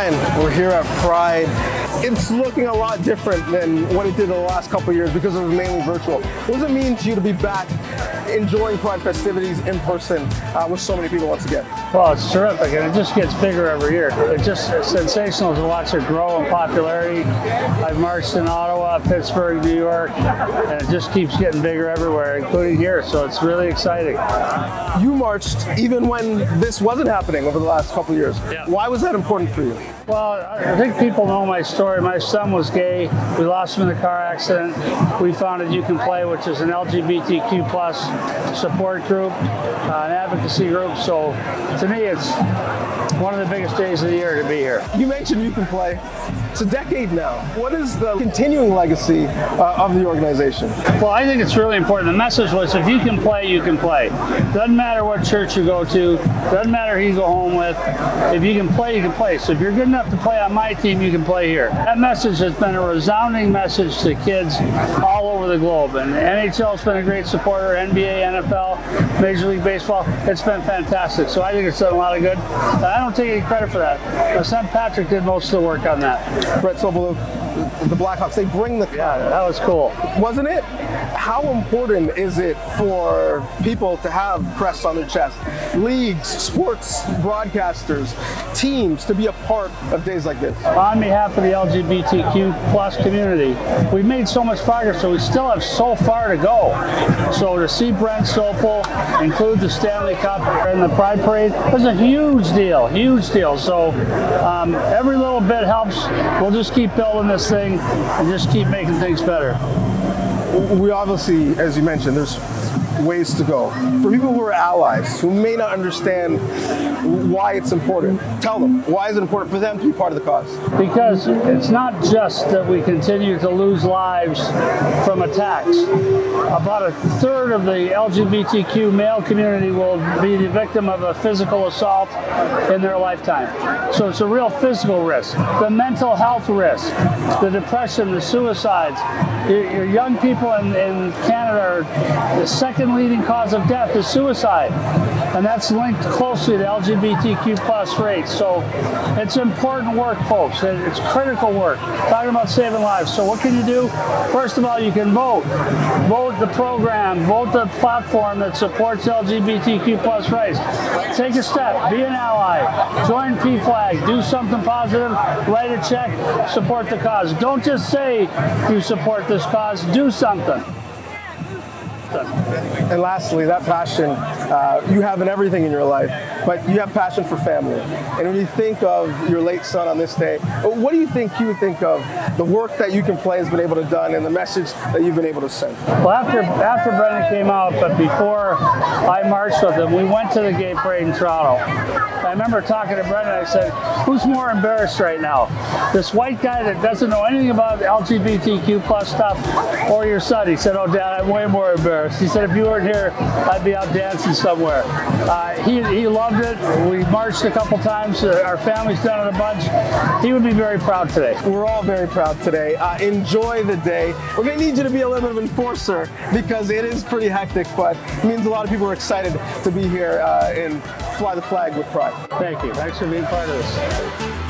Brian, we're here at Pride. It's looking a lot different than what it did the last couple of years because it was mainly virtual. What does it mean to you to be back enjoying Pride festivities in person with so many people once again? Well, it's terrific, and it just gets bigger every year. It's just sensational to watch it grow in popularity. I've marched in Ottawa, Pittsburgh, New York, and it just keeps getting bigger everywhere, including here, so it's really exciting. You marched even when this wasn't happening over the last couple of years. Yeah. Why was that important for you? Well, I think people know my story. My son was gay. We lost him in a car accident. We founded You Can Play, which is an LGBTQ plus support group, an advocacy group. So to me, it's one of the biggest days of the year to be here. You mentioned You Can Play. It's a decade now. What is the continuing legacy of the organization? Well, I think it's really important. The message was, if you can play, you can play. Doesn't matter what church you go to. Doesn't matter who you go home with. If you can play, you can play. So if you're good enough to play on my team, you can play here. That message has been a resounding message to kids all over the globe. And NHL's been a great supporter, NBA, NFL, Major League Baseball. It's been fantastic. So I think it's done a lot of good. I don't take any credit for that. My son Patrick did most of the work on that. Brett Sobolov, the Blackhawks, they bring the Yeah, that was cool. Wasn't it? How important is it for people to have crests on their chest? Leagues, sports broadcasters, teams to be a part of days like this? On behalf of the LGBTQ plus community, we've made so much progress, so we still have so far to go. So to see Brent Sopel include the Stanley Cup in the Pride Parade was a huge deal, huge deal. So every little bit helps. We'll just keep building this thing and just keep making things better. We obviously, as you mentioned, there's ways to go. For people who are allies, who may not understand why it's important, tell them, why is it important for them to be part of the cause? Because it's not just that we continue to lose lives from attacks. About a third of the LGBTQ male community will be the victim of a physical assault in their lifetime. So it's a real physical risk. The mental health risk, the depression, the suicides. Your young people in Canada are the second leading cause of death is suicide. And that's linked closely to LGBTQ plus rates. So it's important work, folks. It's critical work. Talking about saving lives. So what can you do? First of all, you can vote. Vote the program. Vote the platform that supports LGBTQ plus rights. Take a step. Be an ally. Join PFLAG. Do something positive. Write a check. Support the cause. Don't just say you support this cause. Do something. And lastly, that passion you have in everything in your life, but you have passion for family. And when you think of your late son on this day, what do you think you would think of the work that You Can Play has been able to done and the message that you've been able to send? Well, after Brendan came out, but before I marched with him, we went to the gay parade in Toronto. I remember talking to Brendan, I said, who's more embarrassed right now? This white guy that doesn't know anything about LGBTQ plus stuff, or your son? He said, oh, Dad, I'm way more embarrassed. He said, if you weren't here, I'd be out dancing somewhere. He loved it. We marched a couple times. Our family's done it a bunch. He would be very proud today. We're all very proud today. Enjoy the day. We're going to need you to be a little bit of enforcer because it is pretty hectic, but it means a lot of people are excited to be here and fly the flag with Pride. Thank you. Thanks for being part of this.